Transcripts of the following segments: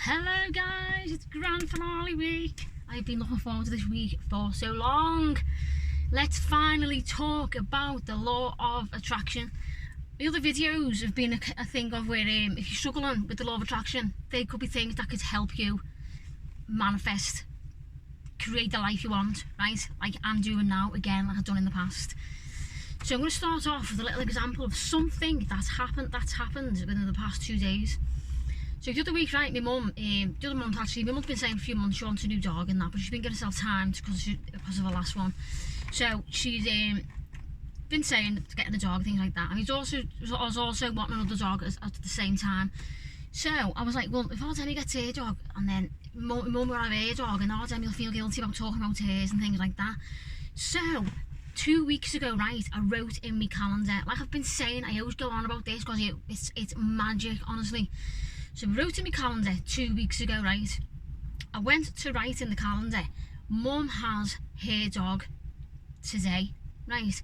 Hello guys, it's grand finale week. I've been looking forward to this week for so long. Let's finally talk about the law of attraction. The other videos have been a thing of where if you're struggling with the law of attraction, they could be things that could help you manifest, create the life you want, right? Like I'm doing now, again, like I've done in the past. So I'm going to start off with a little example of something that's happened within the past 2 days. So the other week, right, my mum's been saying for a few months she wants a new dog and that, but she's been getting herself timed because of her last one. So she's been saying getting a dog, things like that. And I was also wanting another dog at the same time. So I was like, well, if Ardemi gets her dog, and then mum will have her dog, and Ardemi will feel guilty about talking about hers and things like that. So 2 weeks ago, right, I wrote in my calendar, like I've been saying, I always go on about this because it's magic, honestly. So I wrote in my calendar 2 weeks ago, right, I went to write in the calendar, Mum has her dog today, right.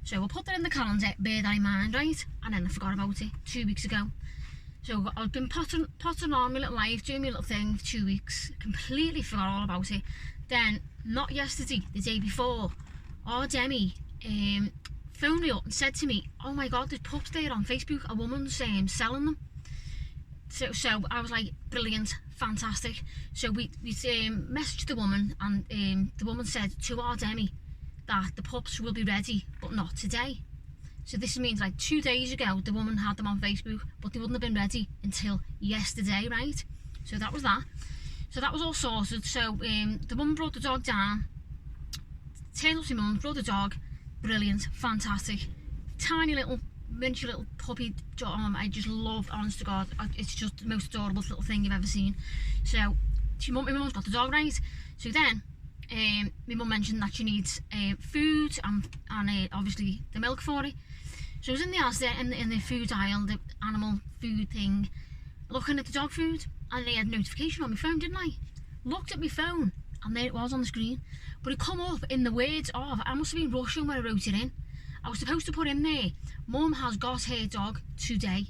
So we'll put that in the calendar, bear that in mind, right, and then I forgot about it 2 weeks ago. So I've been potting on my little life, doing my little thing for 2 weeks, completely forgot all about it. Then, not yesterday, the day before, Ardemi phoned me up and said to me, oh my god, there's pups there on Facebook, a woman's selling them. So I was like, brilliant, fantastic. So we messaged the woman, and the woman said to Ardemi that the pups will be ready, but not today. So this means like 2 days ago, the woman had them on Facebook, but they wouldn't have been ready until yesterday, right? So that was that. So that was all sorted. So the woman brought the dog down, turned up to mum, brought the dog, brilliant, fantastic, tiny little, miniature little puppy. I just love, honest to God, it's just the most adorable little thing you've ever seen. So my mum's got the dog, right? So then my mum mentioned that she needs food and obviously the milk for it. So I was in the Asda in the food aisle, the animal food thing, looking at the dog food, and they had a notification on my phone, didn't I? Looked at my phone, and there it was on the screen. But it come up in the words of, I must have been rushing when I wrote it in. I was supposed to put in there, Mum has got her dog today,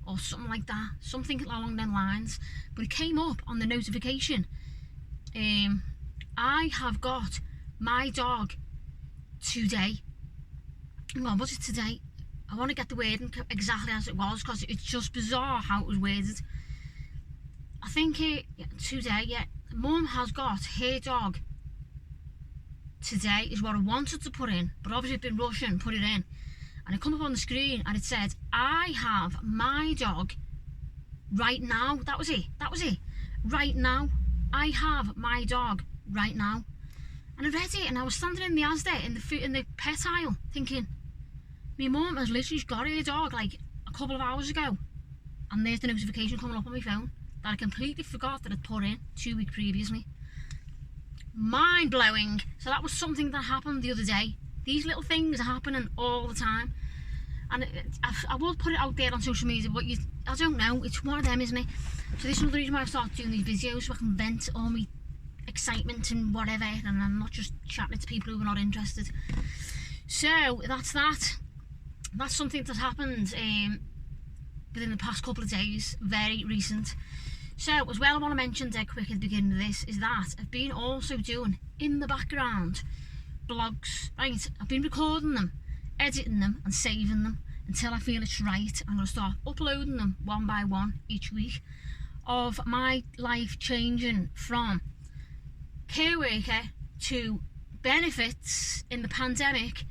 or something like that, something along them lines. But it came up on the notification, I have got my dog today. Well, was it today? I want to get the wording exactly as it was, because it's just bizarre how it was worded. I think today, yeah, Mum has got her dog today is what I wanted to put in, but obviously I've been rushing, put it in, and it come up on the screen and it said, I have my dog right now. That was it, right now. I have my dog right now. And I read it, and I was standing in the Asda in the pet aisle thinking, my mum has literally got her dog like a couple of hours ago, and there's the notification coming up on my phone that I completely forgot that I'd put in 2 weeks previously. Mind blowing. So that was something that happened the other day. These little things are happening all the time, and I will put it out there on social media, but I don't know, it's one of them, isn't it? So this is another reason why I started doing these videos, so I can vent all my excitement and whatever, and I'm not just chatting to people who are not interested. So that's something that happened within the past couple of days, very recent. So as well, I want to mention dead quick at the beginning of this is that I've been also doing in the background blogs, right? I've been recording them, editing them and saving them until I feel it's right. I'm going to start uploading them one by one each week of my life changing from care worker to benefits in the pandemic,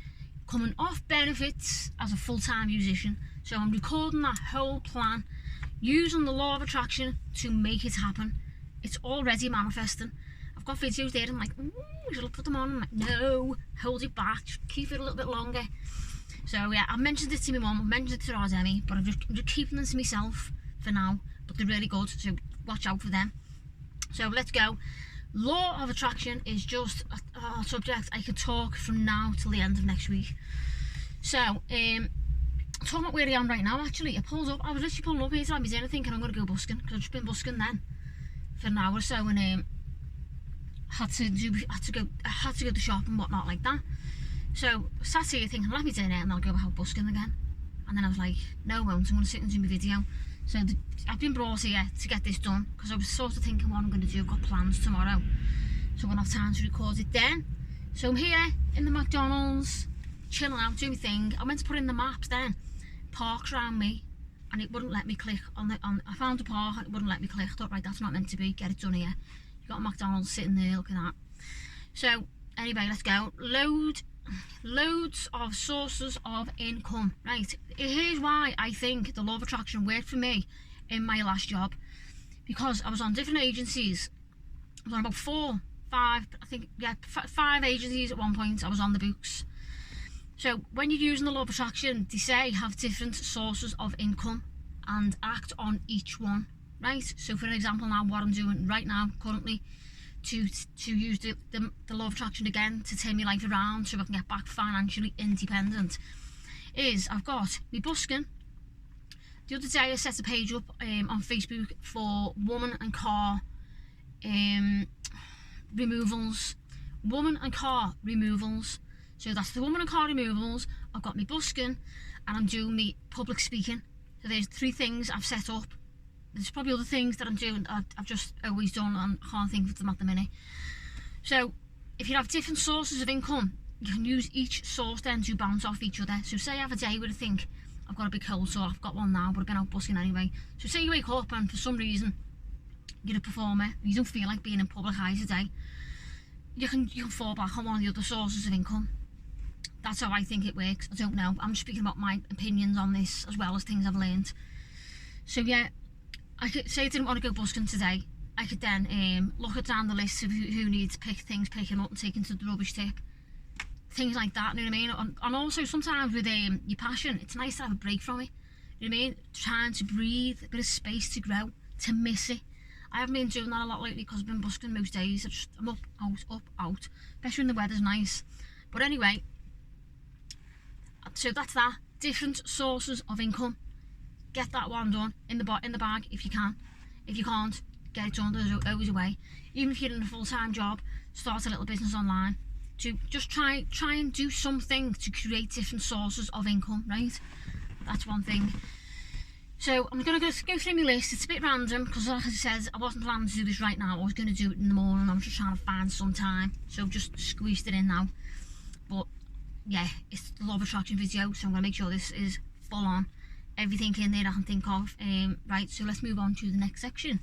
coming off benefits as a full-time musician. So I'm recording that whole plan, using the law of attraction to make it happen. It's already manifesting. I've got videos there, I'm like, should I put them on? I'm like, no, hold it back, just keep it a little bit longer. So yeah, I've mentioned it to my mum, I've mentioned it to Ardemi, but I'm just keeping them to myself for now, but they're really good, so watch out for them. So let's go. Law of attraction is just a subject I could talk from now till the end of next week. So, talking about where I am right now, actually, I was literally pulling up here to have my dinner thinking I'm going to go busking, because I've just been busking then for an hour or so, and I had to go to the shop and whatnot like that. So I sat here thinking I'll have my dinner and I'll go out busking again. And then I was like, no, I won't, I'm going to sit and do my video. So I've been brought here to get this done because I was sort of thinking what I'm going to do. I've got plans tomorrow, so I'm going to have time to record it then. So I'm here in the McDonald's, chilling out, doing my thing. I went to put in the maps then, parks around me, and it wouldn't let me click on I found a park and it wouldn't let me click. I thought, right, that's not meant to be, get it done here. You got a McDonald's sitting there, look at that. So anyway, let's go. Loads of sources of income, right? Here's why I think the law of attraction worked for me in my last job, because I was on different agencies. I was on about 5 agencies at one point. I was on the books. So when you're using the law of attraction, they say have different sources of income and act on each one, right? So for example, now what I'm doing right now currently to use the law of attraction again to turn my life around so I can get back financially independent is I've got my busking. The other day I set a page up on Facebook for woman and car removals. Woman and car removals. So that's the woman and car removals. I've got my busking and I'm doing my public speaking. So there's 3 things I've set up. There's probably other things that I'm doing I've just always done and can't think of them at the minute. So if you have different sources of income, you can use each source then to bounce off each other. So say I have a day where I think I've got a big cold sore, I've got one now, but I've been out busking anyway. So say you wake up and for some reason you're a performer, you don't feel like being in public eye today, you can fall back on one of the other sources of income. That's how I think it works. I don't know, I'm speaking about my opinions on this as well as things I've learned. So yeah, I could say I didn't want to go busking today. I could then look at down the list of who needs picking up and taking to the rubbish tip. Things like that, you know what I mean? And also sometimes with your passion, it's nice to have a break from it. You know what I mean? Trying to breathe, a bit of space to grow, to miss it. I haven't been doing that a lot lately because I've been busking most days. I'm up, out, especially when the weather's nice. But anyway, so that's that. Different sources of income. Get that one done in the bag if you can. If you can't, get it done. There's always a way. Even if you're in a full-time job, start a little business online. To just try and do something to create different sources of income, right? That's one thing. So I'm going to go through my list. It's a bit random because, like I said, I wasn't planning to do this right now. I was going to do it in the morning. I'm just trying to find some time, so just squeezed it in now. But yeah, it's the law of attraction video, so I'm going to make sure this is full on. Everything in there I can think of. Right, so let's move on to the next section.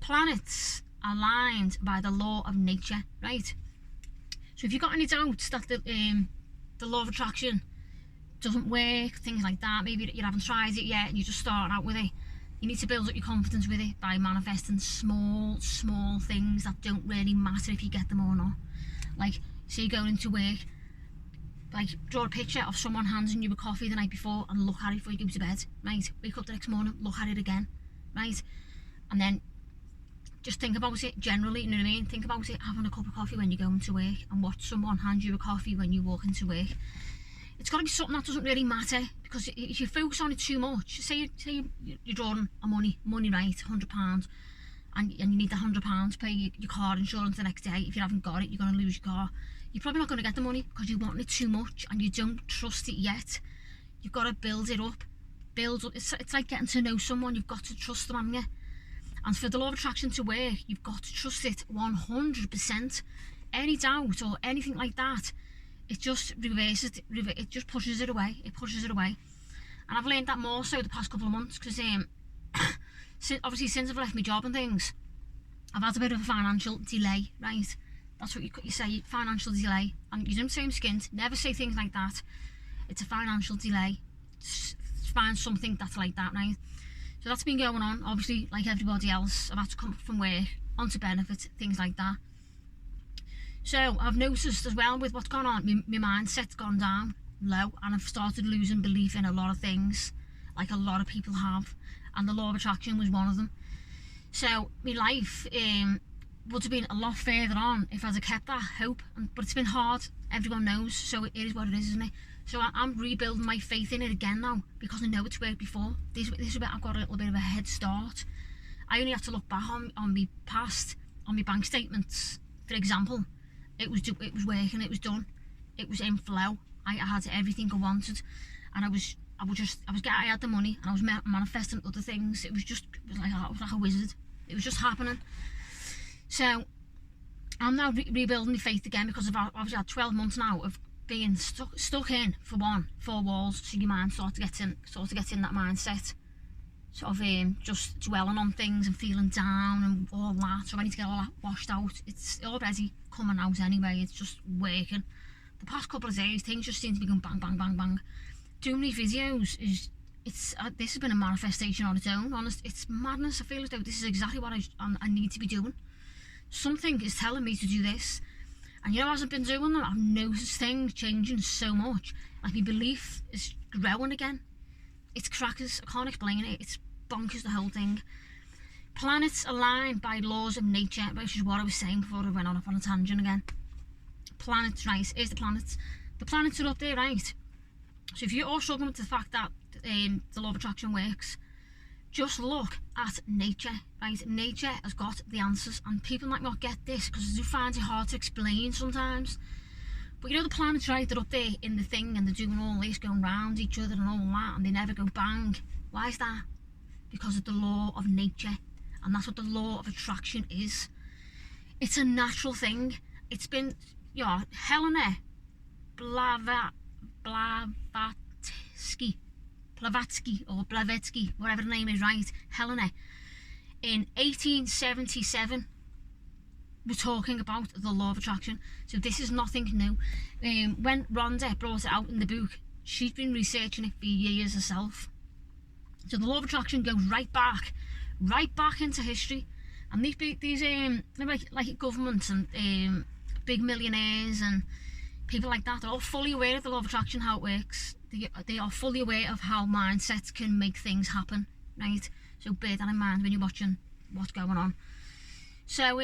Planets aligned by the law of nature, right? So if you've got any doubts that the law of attraction doesn't work, things like that, maybe you haven't tried it yet and you're just starting out with it, you need to build up your confidence with it by manifesting small things that don't really matter if you get them or not. Like, say you're going into work, like draw a picture of someone handing you a coffee the night before and look at it before you go to bed, right? Wake up the next morning, look at it again, right? And then just think about it generally, you know what I mean? Think about it having a cup of coffee when you're going to work and watch someone hand you a coffee when you walk into work. It's got to be something that doesn't really matter, because if you focus on it too much, say you're drawing a money right, £100, and you need the £100 to pay your car insurance the next day. If you haven't got it, you're going to lose your car. You're probably not going to get the money because you want it too much and you don't trust it yet. You've got to build it up. It's like getting to know someone. You've got to trust them, haven't you? And for the law of attraction to work, you've got to trust it 100%. Any doubt or anything like that, it just reverses it. It just pushes it away. And I've learned that more so the past couple of months, because obviously since I've left my job and things, I've had a bit of a financial delay, right? That's what you say, financial delay. And you don't say I'm skint, never say things like that. It's a financial delay. Find something that's like that, right? So that's been going on, obviously, like everybody else. I've had to come from work, onto benefits, things like that. So I've noticed as well with what's gone on, my mindset's gone down low, and I've started losing belief in a lot of things, like a lot of people have, and the law of attraction was one of them. So my life would have been a lot further on if I'd have kept that hope, but it's been hard, everyone knows, so it is what it is, isn't it? So I'm rebuilding my faith in it again now, because I know it's worked before. This is where I've got a little bit of a head start. I only have to look back on my past, on my bank statements, for example. It was working, it was done, it was in flow. I had everything I wanted, and I I had the money and I was manifesting other things. It was like I was like a wizard. It was just happening. So I'm now rebuilding my faith again, because I've obviously had 12 months now of being stuck in four walls. So your mind sort of gets in that mindset, sort of just dwelling on things and feeling down and all that. So I need to get all that washed out. It's already coming out anyway. It's just working. The past couple of days, things just seem to be going bang, bang, bang, bang. Doing these videos this has been a manifestation on its own. Honest, it's madness. I feel as though this is exactly what I need to be doing. Something is telling me to do this, and as I've been doing them, I've noticed things changing so much. Like, my belief is growing again. It's crackers. I can't explain it. It's bonkers, the whole thing. Planets align by laws of nature, which is what I was saying before I went off on a tangent again. Planets, right? Here's the planets. The planets are up there, right? So if you're all struggling with the fact that the law of attraction works, just look at nature, right? Nature has got the answers, and people might not get this because they do find it hard to explain sometimes. But the planets, right, they're up there in the thing, and they're doing all this, going round each other and all that, and they never go bang. Why is that? Because of the law of nature, and that's what the law of attraction is. It's a natural thing. It's been, Helena Blavatsky, whatever the name is, right? Helena, in 1877, we're talking about the law of attraction. So this is nothing new. When Rhonda brought it out in the book, she's been researching it for years herself. So the law of attraction goes right back into history. And these like governments and big millionaires and people like that, they're all fully aware of the law of attraction, how it works. They are fully aware of how mindsets can make things happen, right? So bear that in mind when you're watching what's going on. So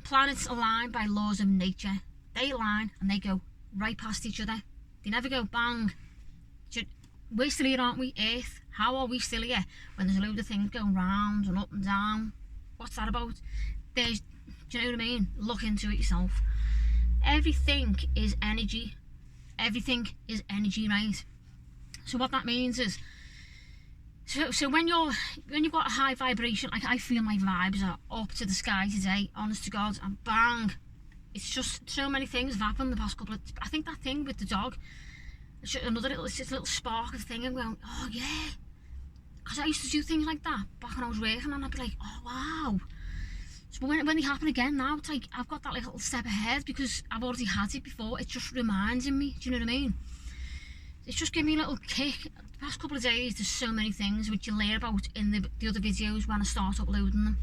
planets align by laws of nature. They align and they go right past each other. They never go bang. We're still here, aren't we? Earth. How are we still here when there's a load of things going round and up and down? What's that about? Do you know what I mean? Look into it yourself. Everything is energy. Everything is energy, right? So what that means is, so when you've got a high vibration, like I feel my vibes are up to the sky today, honest to God, and bang, it's just so many things have happened the past couple of, I think that thing with the dog, it's just a little spark of thing. I'm going, oh yeah, because I used to do things like that back when I was working, and I'd be like, oh wow. So when they happen again now, it's like I've got that little step ahead because I've already had it before. It's just reminding me, do you know what I mean? It's just giving me a little kick. The past couple of days, there's so many things which you'll hear about in the other videos when I start uploading them.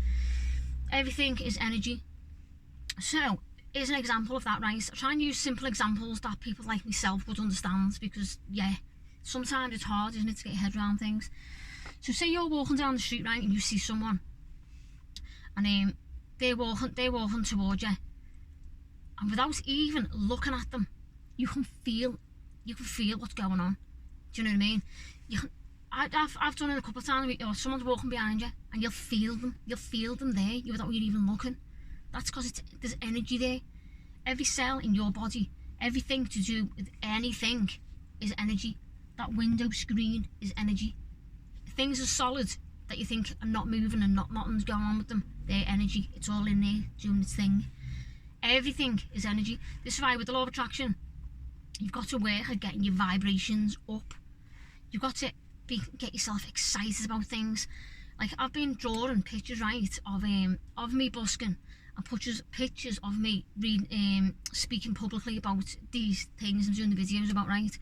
Everything is energy. So here's an example of that, right? I try and use simple examples that people like myself would understand, because sometimes it's hard, isn't it, to get your head around things. So say you're walking down the street, right, and you see someone, and they're walking towards you, and without even looking at them, you can feel what's going on. Do you know what I mean? I've done it a couple of times. Someone's walking behind you, and you'll feel them there, without you even looking. That's because there's energy there. Every cell in your body, everything to do with anything, is energy. That window screen is energy. Things are solid that you think are not moving and nothing's going on with them, they're energy. It's all in there doing its thing. Everything is energy. This is why with the law of attraction, you've got to work at getting your vibrations up. You've got to get yourself excited about things. Like, I've been drawing pictures, right, of me busking, and pictures of me speaking publicly about these things I'm doing the videos about, right?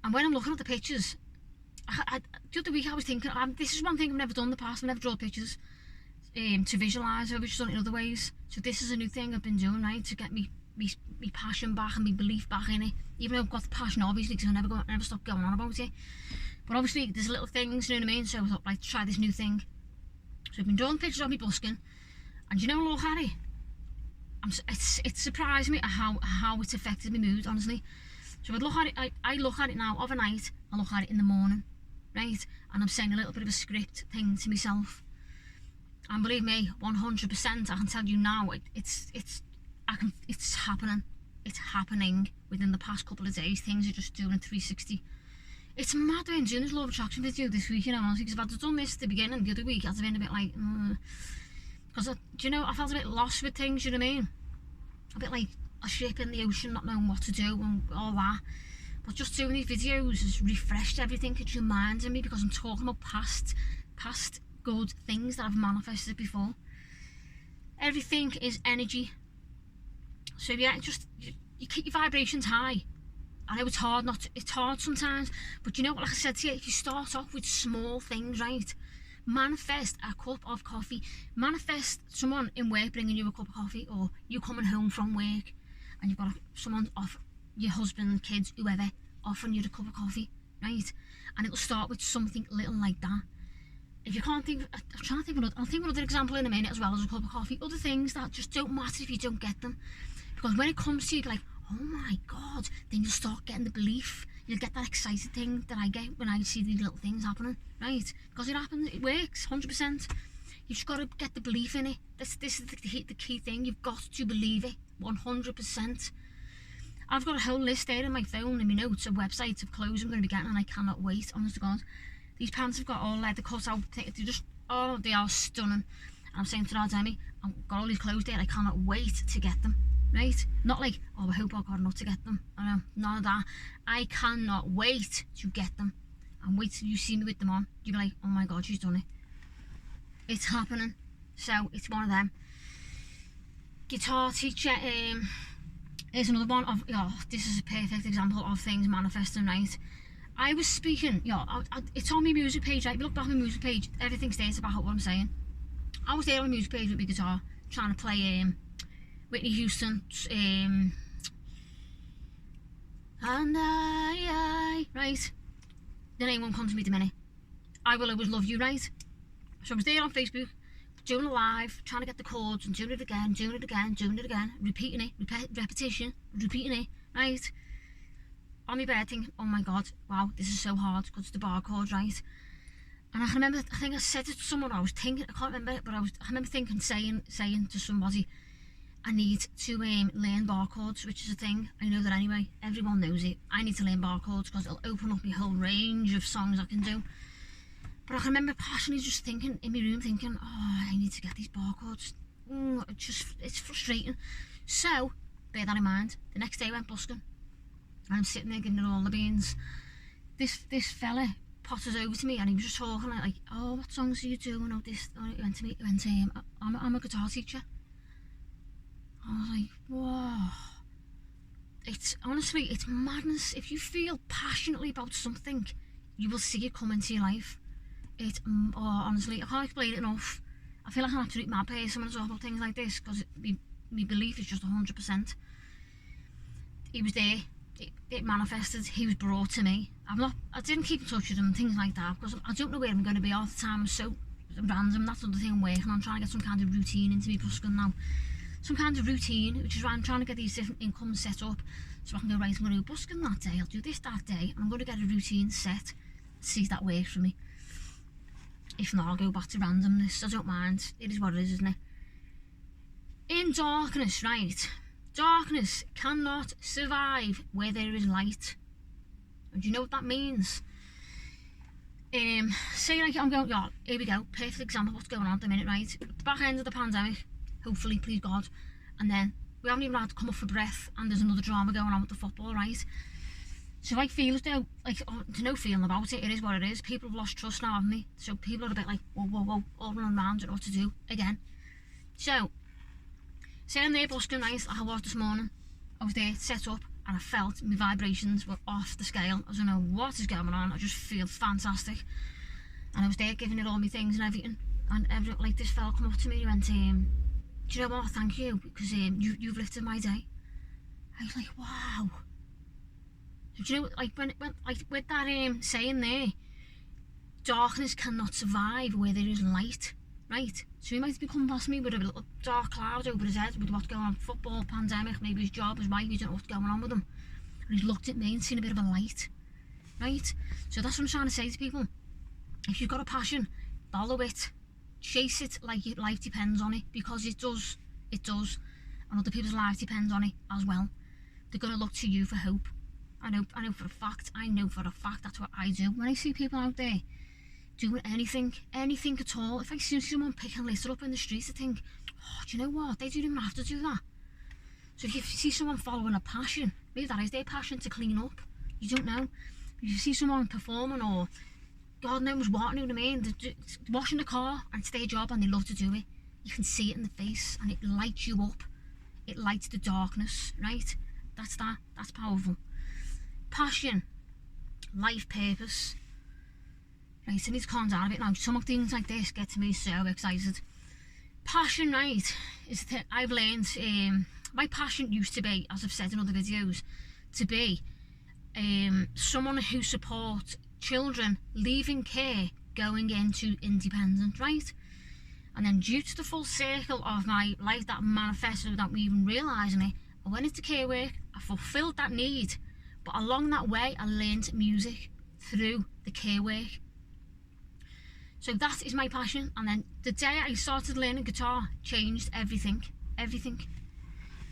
And when I'm looking at the pictures, the other week I was thinking, this is one thing I've never done in the past. I've never drawn pictures to visualise. I've just done it in other ways. So this is a new thing I've been doing, right, to get me passion back and my belief back in it. Even though I've got the passion, obviously, because I never stop going on about it. But obviously there's little things, you know what I mean? So I thought, like, try this new thing. So I've been drawing pictures of me busking, and look at it. It surprised me at how it's affected my mood, honestly. So I'd look at it. I look at it now overnight. I look at it in the morning, right? And I'm saying a little bit of a script thing to myself. And believe me, 100%, I can tell you now, it's happening. It's happening within the past couple of days. Things are just doing a 360. It's mad when doing this law of attraction video this week, you know, honestly, because if I'd done this at the beginning, the other week, I'd have been a bit like, because, do you know, I felt a bit lost with things, you know what I mean? A bit like a ship in the ocean, not knowing what to do and all that. But just doing these videos has refreshed everything. It's reminding me, because I'm talking about past good things that I've manifested before. Everything is energy. So yeah, just you keep your vibrations high. I know it's hard it's hard sometimes, but you know what, like I said to you, if you start off with small things, right? Manifest a cup of coffee. Manifest someone in work bringing you a cup of coffee, or you coming home from work and you've got someone off, your husband, kids, whoever, offering you a cup of coffee, right? And it'll start with something little like that. If you can't think, I'm trying to think of another, I'll think of another example in a minute, as well as a cup of coffee. Other things that just don't matter if you don't get them. Because when it comes to you, you're like, oh my God, then you'll start getting the belief. You'll get that excited thing that I get when I see these little things happening, right? Because it happens, it works, 100%. You've just got to get the belief in it. This is the key thing. You've got to believe it, 100%. I've got a whole list there in my phone, in my notes, of websites of clothes I'm going to be getting, and I cannot wait, honest to God. These pants have got all leather cut out. They're just, oh, they are stunning. And I'm saying to Demi, I've got all these clothes there, I cannot wait to get them, right? Not like, oh, I hope I got enough to get them. I know, none of that. I cannot wait to get them. And wait till you see me with them on. You'll be like, oh my God, she's done it. It's happening. So, it's one of them. Guitar teacher, here's another one of, this is a perfect example of things manifesting, right? I was speaking, it's on my music page, right? If you look back on my music page, everything stays about what I'm saying. I was there on my music page with my guitar, trying to play Whitney Houston, and I, right? The name won't come to me the minute. I Will Always Love You, right? So I was there on Facebook, doing a live, trying to get the chords, and doing it again, repeating it, repetition, repeating it, right? On my bed thinking, oh my God, wow, this is so hard, because it's the bar chords, right? And I remember, I think I said it to someone, I was thinking, I can't remember, but I remember thinking, saying to somebody, I need to learn bar chords, which is a thing. I know that anyway, everyone knows it. I need to learn bar chords, because it'll open up my whole range of songs I can do. But I can remember passionately just thinking, in my room thinking, oh, I need to get these bar chords. It's frustrating. So, bear that in mind. The next day I went busking. And I'm sitting there giving it all the beans. This fella potters over to me, and he was just talking like, oh, what songs are you doing? Oh, this. Oh, he went to me, I'm a guitar teacher. I was like, whoa. It's honestly, it's madness. If you feel passionately about something, you will see it come into your life. Honestly, I can't explain it enough. I feel like an absolute mad person when I talk about things like this, because my belief is just 100%. He was there. It manifested. He was brought to me. I didn't keep in touch with him and things like that, because I don't know where I'm going to be all the time. I'm so random. That's the other thing I'm working on, trying to get some kind of routine into me busking now. Some kind of routine, which is why I'm trying to get these different incomes set up, so I can go, right, I'm going to go busking that day, I'll do this that day, and I'm going to get a routine set, see if that works for me. If not, I'll go back to randomness. I don't mind. It is what it is, isn't it? In darkness, right? Darkness cannot survive where there is light. And do you know what that means? Say like I'm going, here we go, perfect example of what's going on at the minute, right? At the back end of the pandemic, hopefully, please God, and then we haven't even had to come up for breath, and there's another drama going on with the football, right? So I feel as though, like, there's no feeling about it, it is what it is. People have lost trust now, haven't they? So people are a bit like, whoa, all running around, don't know what to do, again. So, sitting there busking, right, like I was this morning, I was there, set up, and I felt my vibrations were off the scale. I don't know what is going on, I just feel fantastic. And I was there giving it all my things and everything, and like this fella come up to me, he went, do you know what, thank you, because you've lifted my day. I was like, wow. So, do you know, like, when like, with that saying there, darkness cannot survive where there is light, right? So he might be coming past me with a little dark cloud over his head with what's going on, football, pandemic, maybe his job, his wife, you don't know what's going on with him. And he's looked at me and seen a bit of a light, right? So that's what I'm trying to say to people. If you've got a passion, follow it, chase it like your life depends on it, because it does, and other people's lives depend on it as well. They're going to look to you for hope. I know for a fact. I know for a fact that's what I do. When I see people out there doing anything at all, if I see someone picking litter up in the streets, I think, oh, do you know what? They don't even have to do that. So if you see someone following a passion, maybe that is their passion, to clean up. You don't know. If you see someone performing or God knows what, you know what I mean? They're washing the car and it's their job and they love to do it. You can see it in the face and it lights you up. It lights the darkness, right? That's powerful. Passion, life purpose. Right, I need to calm down a bit now. Some things like this get to me so excited. Passion, right, is that I've learned, my passion used to be, as I've said in other videos, to be someone who supports children leaving care, going into independent, right? And then due to the full circle of my life that manifested without me even realising it, I went into care work, I fulfilled that need, but along that way I learned music through the care work. So that is my passion. And then the day I started learning guitar changed everything.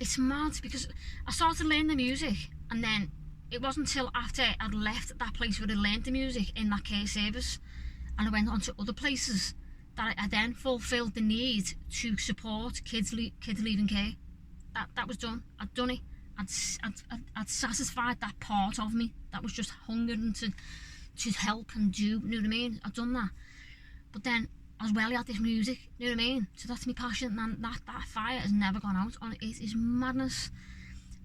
It's mad because I started learning the music, and then it wasn't until after I'd left that place where I learned the music in that care service and I went on to other places that I then fulfilled the need to support kids leaving care. That was done. I'd done it. I'd satisfied that part of me that was just hungering to help and do, you know what I mean? I'd done that. But then as well, I had this music, you know what I mean? So that's my passion, and that fire has never gone out. It is madness.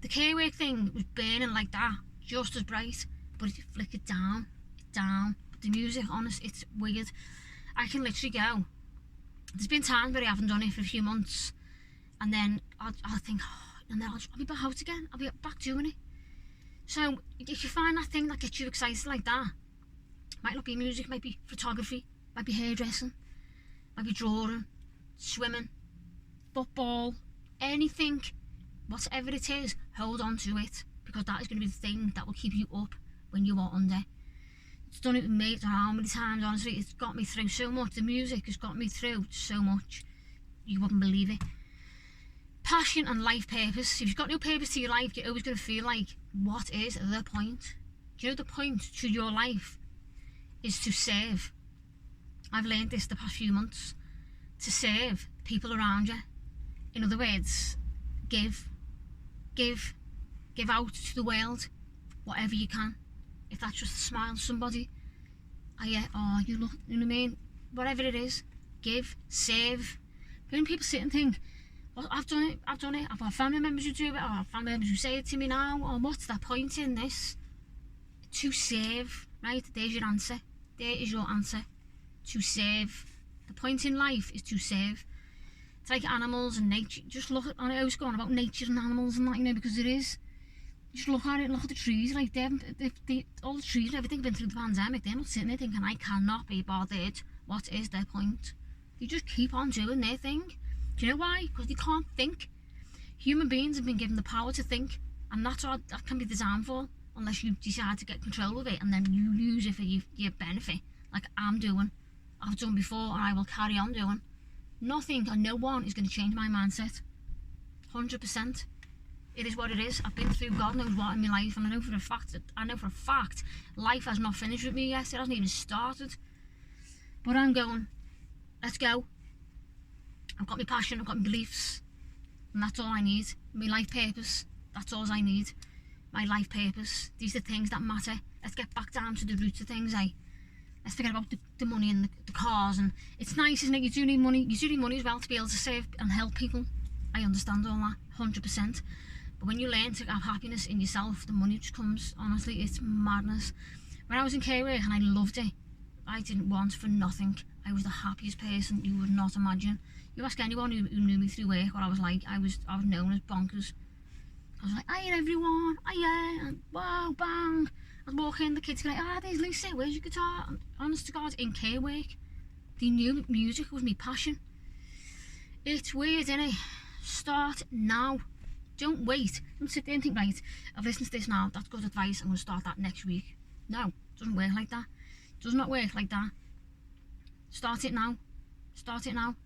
The care work thing was burning like that, just as bright, but it flickered down. But the music, honest, it's weird. I can literally go. There's been times where I haven't done it for a few months, and then I'll think, oh, and then I'll be back out again. I'll be back doing it. So if you find that thing that gets you excited like that, might not be music, might be photography, might be hairdressing, might be drawing, swimming, football, anything, whatever it is, hold on to it, because that is going to be the thing that will keep you up when you are under. It's done it with me, I don't know how many times, honestly. It's got me through so much. The music has got me through so much, you wouldn't believe it. Passion and life purpose. If you've got no purpose to your life, you're always going to feel like, what is the point? Do you know the point to your life is to serve? I've learned this the past few months. To serve people around you. In other words, give out to the world whatever you can. If that's just to smile to somebody, you look, you know what I mean? Whatever it is, give, serve. When people sit and think, well, I've done it, I've got family members who do it, or I've family members who say it to me now, or what's the point in this? To serve, right? There's your answer. There is your answer. To serve. The point in life is to serve. It's like animals and nature. Just look at, I always go on about nature and animals and that, you know, because it is. Just look at it, look at the trees, like all the trees and everything have been through the pandemic. They're not sitting there thinking, I cannot be bothered. What is their point? They just keep on doing their thing. Do you know why? Because they can't think. Human beings have been given the power to think, and that can be the downfall, unless you decide to get control of it and then you use it for your benefit, like I'm doing. I've done before and I will carry on doing. Nothing and no one is going to change my mindset. 100%. It is what it is. I've been through God knows what in my life, and I know for a fact life has not finished with me yet. It hasn't even started. But I'm going, let's go. I've got my passion, I've got my beliefs, and that's all I need. My life purpose, that's all I need. My life purpose, these are the things that matter. Let's get back down to the roots of things, eh? Let's forget about the money and the cars. And it's nice, isn't it? You do need money as well to be able to serve and help people. I understand all that, 100%. But when you learn to have happiness in yourself, the money just comes. Honestly, it's madness. When I was in care work and I loved it, I didn't want for nothing. I was the happiest person you would not imagine. You ask anyone who knew me through work what I was like, I was known as bonkers. I was like, hiya everyone, hiya, and wow, bang. I'd walk in, the kids go like, there's Lucy, where's your guitar? And honest to God, in care work, they knew music was my passion. It's weird, innit? Start now. Don't wait. Don't sit there and think, right, I've listened to this now, that's good advice, I'm going to start that next week. No, it doesn't work like that. It does not work like that. Start it now. Start it now.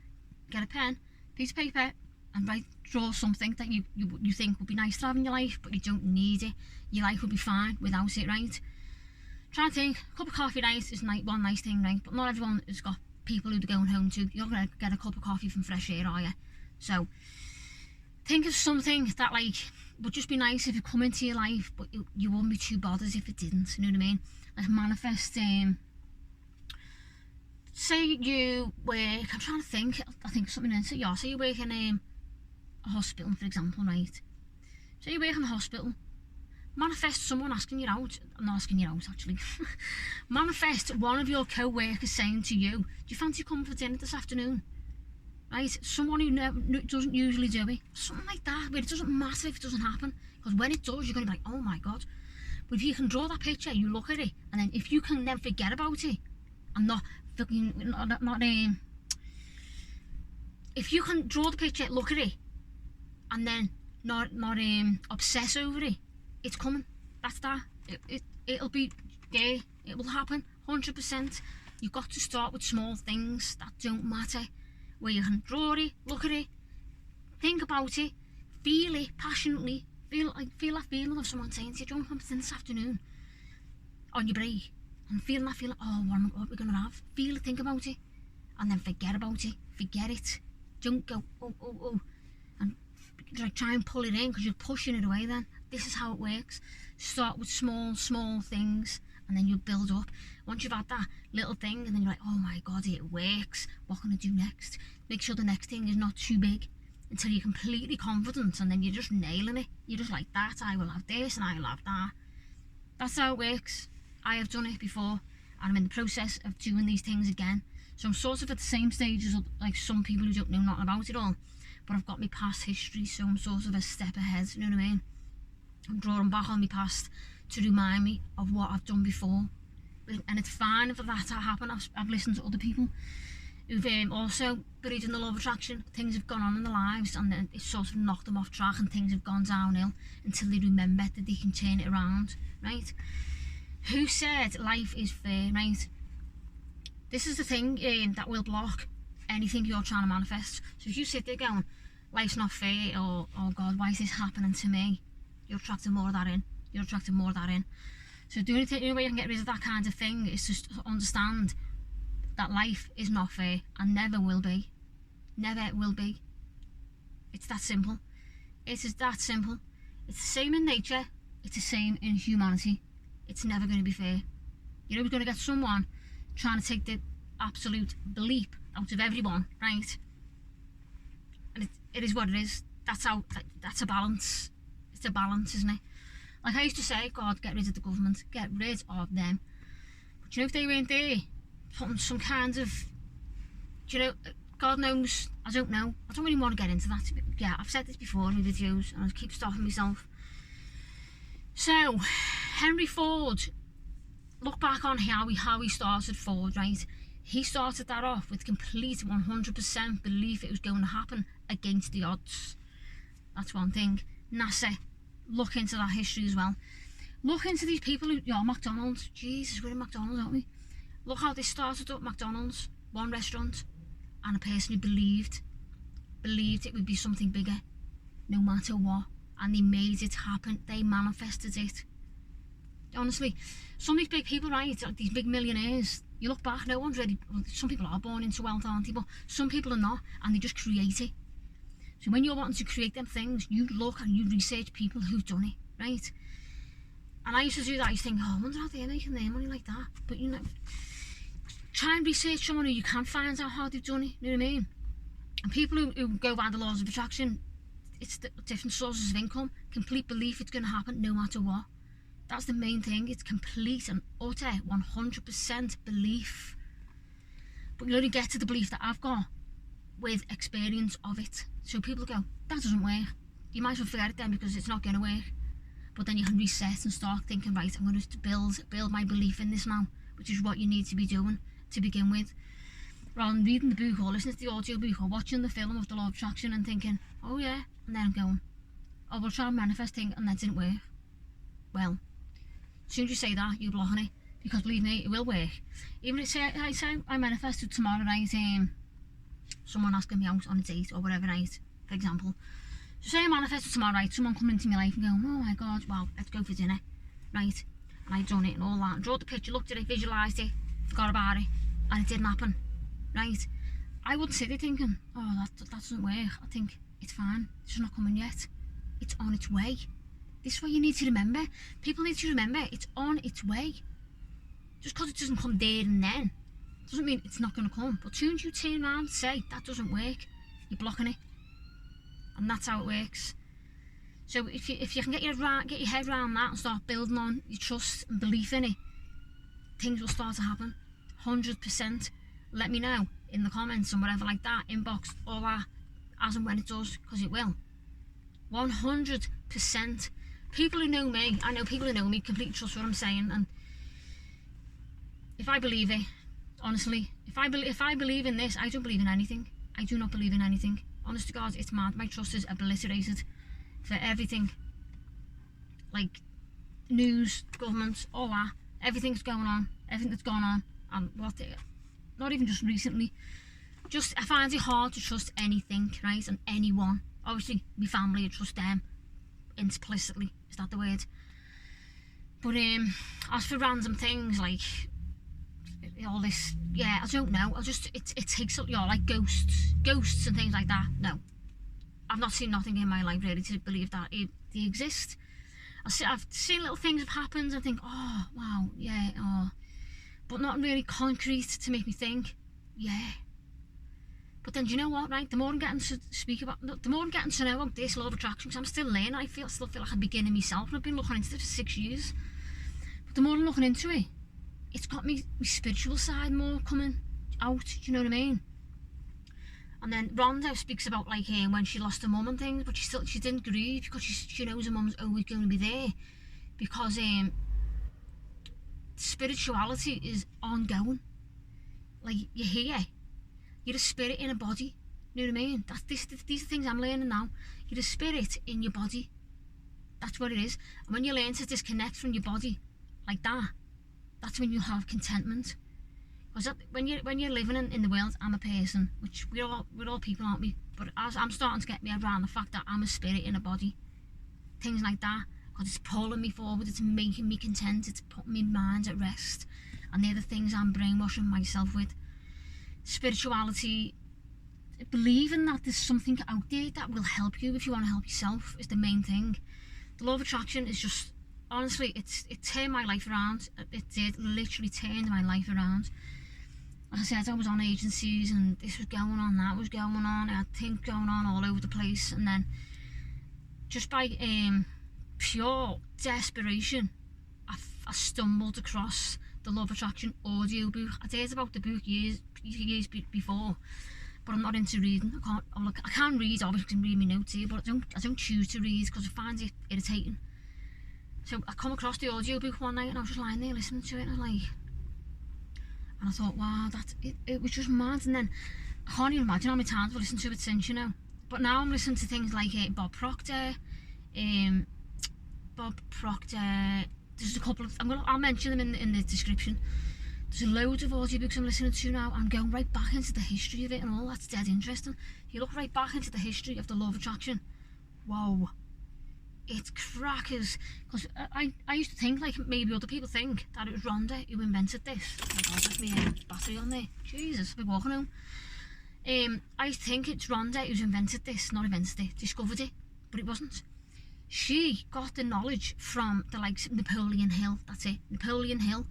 Get a pen, piece of paper, and draw something that you think would be nice to have in your life, but you don't need it. Your life would be fine without it, right? Try and think, a cup of coffee nice is one nice thing, right? But not everyone has got people who they're going home to. You're not going to get a cup of coffee from Fresh Air, are you? So think of something that would just be nice if it come into your life, but you wouldn't be too bothered if it didn't. You know what I mean? Like manifest. Say you work. I'm trying to think. I think something into yeah. Say you work in a hospital, for example, right? Say you work in a hospital. Manifest someone asking you out. I'm not asking you out, actually. Manifest one of your co-workers saying to you, "Do you fancy coming for dinner this afternoon?" Right? Someone who doesn't usually do it. Something like that, where it doesn't matter if it doesn't happen. Because when it does, you're going to be like, oh my God. But if you can draw that picture, you look at it, and then if you can then forget about it, and if you can draw the picture, look at it, and then not obsess over it, it's coming. That's that. It'll be there. It will happen 100%. You've got to start with small things that don't matter, where you can draw it, look at it, think about it, feel it passionately. Feel that feeling of someone saying to you, "Do you want to come to dinner this afternoon?" On your break, and feeling that feeling. Oh, what are we gonna have? Feel it, think about it, and then forget about it. Forget it. Don't go oh, and try and pull it in, because you're pushing it away. Then this is how it works. Start with small things, and then you build up. Once you've had that little thing, and then you're like, oh my God, it works. What can I do next? Make sure the next thing is not too big, until you're completely confident, and then you're just nailing it. You're just like, that, I will have this, and I will have that. That's how it works. I have done it before, and I'm in the process of doing these things again. So I'm sort of at the same stage as like some people who don't know nothing about it all, but I've got my past history, so I'm sort of a step ahead, you know what I mean? I'm drawing back on my past to remind me of what I've done before. And it's fine for that to happen. I've listened to other people who've also believed in the law of attraction. Things have gone on in their lives, and then it's sort of knocked them off track, and things have gone downhill until they remember that they can turn it around, right? Who said life is fair, right? This is the thing that will block anything you're trying to manifest. So if you sit there going, life's not fair, or oh God, why is this happening to me? You're attracting more of that in. You're attracting more of that in. So the only way you can get rid of that kind of thing is to understand that life is not fair and never will be. Never will be. It's that simple. It is that simple. It's the same in nature. It's the same in humanity. It's never going to be fair. You're always going to get someone trying to take the absolute bleep out of everyone, right? And it is what it is. That's a balance. It's a balance, isn't it? Like I used to say, God, get rid of the government. Get rid of them. But you know, if they weren't there, putting some kind of, you know, God knows, I don't know. I don't really want to get into that. Yeah, I've said this before in my videos, and I keep stopping myself. So, Henry Ford, look back on how he started Ford, right? He started that off with complete 100% belief it was going to happen against the odds. That's one thing. NASA, look into that history as well. Look into these people who, McDonald's. Jesus, we're in McDonald's, aren't we? Look how they started up McDonald's, one restaurant, and a person who believed it would be something bigger, no matter what, and they made it happen. They manifested it. Honestly, some of these big people, right, like these big millionaires, you look back, no one's really, well, some people are born into wealth, aren't they, but some people are not, and they just create it. So when you're wanting to create them things, you look and you research people who've done it, right? And I used to do that. I used to think, oh, I wonder how they're making their money like that. But you know, try and research someone who you can find out how they've done it, you know what I mean? And people who go by the laws of attraction, it's the different sources of income, complete belief it's going to happen no matter what. That's the main thing. It's complete and utter 100% belief. But you only get to the belief that I've got with experience of it. So people go, that doesn't work. You might as well forget it then, because it's not going to work. But then you can reset and start thinking, right, I'm going to build my belief in this now, which is what you need to be doing to begin with. Rather than reading the book or listening to the audio book or watching the film of the law of attraction and thinking, oh yeah, and then going, oh, we'll try and manifest thing, and that didn't work. Well, as soon as you say that, you're blocking it, because believe me, it will work. Even if I manifested tomorrow night, someone asking me out on a date or whatever night, for example. So say I manifested tomorrow, right, someone come into my life and go, oh my God, well, let's go for dinner, right, and I'd done it and all that, and drew the picture, looked at it, visualised it, forgot about it, and it didn't happen, right, I wouldn't sit there thinking, oh, that doesn't work. I think, it's fine, it's just not coming yet, it's on its way. This is what you need to remember. People need to remember, it's on its way. Just because it doesn't come there and then doesn't mean it's not going to come. But as soon as you turn around and say that doesn't work, you're blocking it, and that's how it works. So if you can get your head around that and start building on your trust and belief in it, things will start to happen. 100%. Let me know in the comments and whatever like that, inbox, all that, as and when it does, because it will. 100%. People who know me, I know people who know me completely trust what I'm saying, and if I believe it, honestly, if I believe in this, I don't believe in anything. I do not believe in anything. Honest to God, it's mad. My trust is obliterated for everything. Like news, government, all that, everything that's gone on, and not even just recently. Just, I find it hard to trust anything, right, and anyone. Obviously, my family, I trust them implicitly. Is that the word? But as for random things like all this, yeah, I don't know. It takes up, like ghosts and things like that. No, I've not seen nothing in my life really to believe that they exist. I've seen little things have happened and think, oh wow, yeah, oh, but not really concrete to make me think, yeah. But then, do you know what, right? The more I'm getting to know about this law of attraction, because I'm still learning, I still feel like I'm beginning myself, and I've been looking into it for 6 years. But the more I'm looking into it, it's got my spiritual side more coming out, do you know what I mean? And then Rhonda speaks about like when she lost her mum and things, but she didn't grieve because she knows her mum's always going to be there, because spirituality is ongoing. Like, you're here. You're a spirit in a body. You know what I mean? These are things I'm learning now. You're a spirit in your body. That's what it is. And when you learn to disconnect from your body like that, that's when you have contentment. Because when you're living in the world, I'm a person, which we're all people, aren't we? But as I'm starting to get me around the fact that I'm a spirit in a body, things like that, because it's pulling me forward, it's making me content, it's putting my mind at rest, and they're the things I'm brainwashing myself with. Spirituality, believing that there's something out there that will help you if you want to help yourself, is the main thing. The law of attraction is just, honestly, it turned my life around. It did, literally turned my life around. Like I said, I was on agencies and this was going on, that was going on, I had things going on all over the place, and then just by pure desperation, I stumbled across the Law of Attraction audio book. I'd heard about the book years before, but I'm not into reading. I can read, obviously I can read my notes here, but I don't choose to read because I find it irritating. So I come across the audio book one night and I was just lying there listening to it, and I thought, wow, it was just mad. And then I can't even imagine how many times I've listened to it since, you know. But now I'm listening to things like Bob Proctor. There's a couple of, I'll mention them in the description. There's loads of audiobooks I'm listening to now. I'm going right back into the history of it and all. That's dead interesting. If you look right back into the history of the Law of Attraction, whoa, it's crackers. Because I used to think, like maybe other people think, that it was Rhonda who invented this. Oh my God, there's my battery on there. Jesus, I'll be walking home. I think it's Rhonda who's invented this, not invented it, discovered it, but it wasn't. She got the knowledge from the likes of Napoleon Hill. That's it, Napoleon Hill.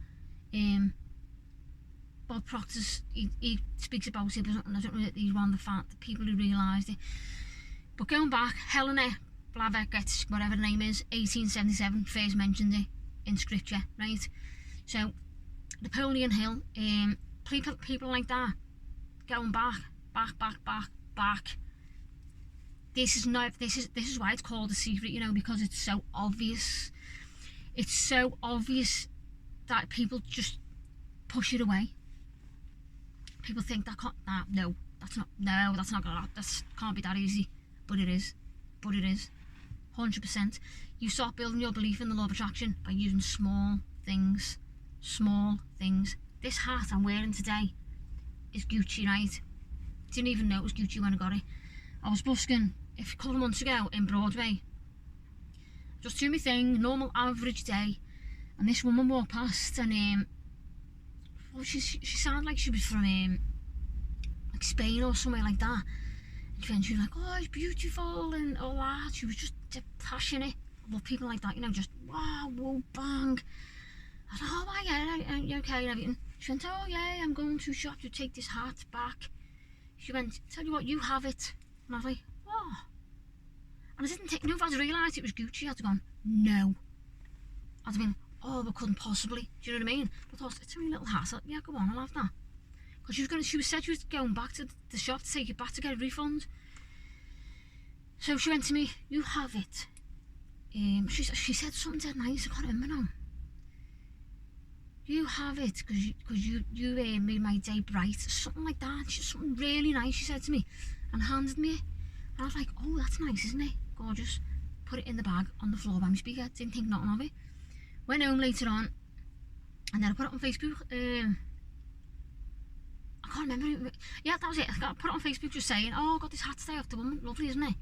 Bob Proctor's, he speaks about it, but I don't know that he's one of the people who realised it. But going back, Helena Blavatsky, whatever the name is, 1877, first mentioned it in scripture, right? So Napoleon Hill, people like that, going back. This is why it's called a secret, you know, because it's so obvious. It's so obvious that people just push it away. People think that can't, that's not gonna, that can't be that easy, but it is. 100%. You start building your belief in the law of attraction by using small things. This hat I'm wearing today is Gucci, right? Didn't even know it was Gucci when I got it. I was busking a couple of months ago in Broadway. Just doing my thing, normal average day, and this woman walked past, and she sounded like she was from like Spain or somewhere like that. And she was like, oh, it's beautiful and all that. She was just passionate. I love people like that, you know, just wow, whoa, bang. I was like, oh my God, are you okay and everything? She went, oh yeah, I'm going to shop to take this hat back. She went, tell you what, you have it. And I was like, oh. And I didn't take, if I'd realised it was Gucci, I'd have gone, no. I'd have been, oh, we couldn't possibly. Do you know what I mean? But I thought, it's a wee little hat. Yeah, go on, I'll have that. Because she said she was going back to the shop to take it back to get a refund. So she went to me, you have it. She said something dead nice, I can't remember now. You have it because you made my day bright, something like that. Something really nice she said to me, and handed me it. And I was like, oh, that's nice, isn't it? Gorgeous. Put it in the bag on the floor by my speaker. Didn't think nothing of it. Went home later on, and then I put it on Facebook. I can't remember. Yeah, that was it. I put it on Facebook just saying, oh, I got this hat today off the woman. Lovely, isn't it?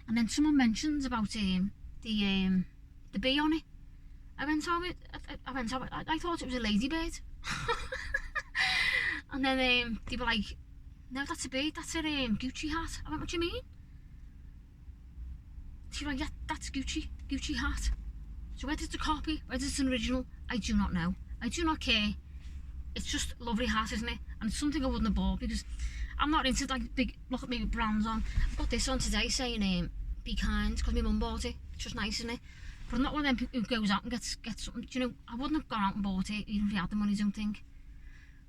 And then someone mentions about the bee on it. I thought it was a ladybird. And then they were like, no, that's a bee, that's a Gucci hat. I went, what do you mean? She was like, yeah, that's Gucci hat. So whether it's a copy, whether it's an original, I do not know. I do not care. It's just a lovely hat, isn't it? And it's something I wouldn't have bought because I'm not into like big, look at me with brands on. I've got this on today saying be kind, because my mum bought it. It's just nice, isn't it? But I'm not one of them who goes out and gets something. You know, I wouldn't have gone out and bought it even if I had the money, don't think.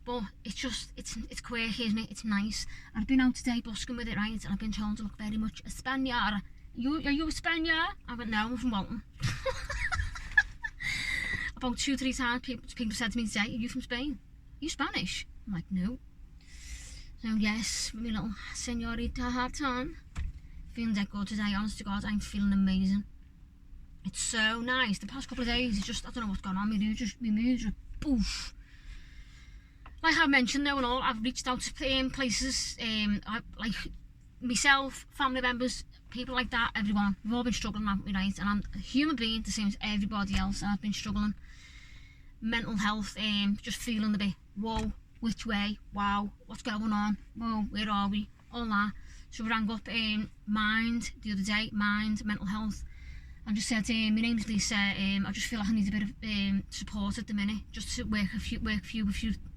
But it's just, it's quirky, isn't it? It's nice. I've been out today busking with it, right? And I've been told to look very much a Spaniard. Are you a Spaniard? I went, no, I'm from Walton. About 2-3 times people said to me today, are you from Spain? Are you Spanish? I'm like, no. So yes, with my little señorita hat on. Feeling dead good today, honest to God, I'm feeling amazing. It's so nice. The past couple of days, it's just, I don't know what's going on. My mood just boof. Like I mentioned though and all, I've reached out to places, like myself, family members, people like that, everyone. We've all been struggling, haven't we, right? And I'm a human being, the same as everybody else, and I've been struggling. Mental health, just feeling a bit, whoa, which way, wow, what's going on, whoa, where are we, all that. So we rang up Mind the other day, Mind, mental health. I just said, my name's Lisa, I just feel like I need a bit of support at the minute, just to work a few,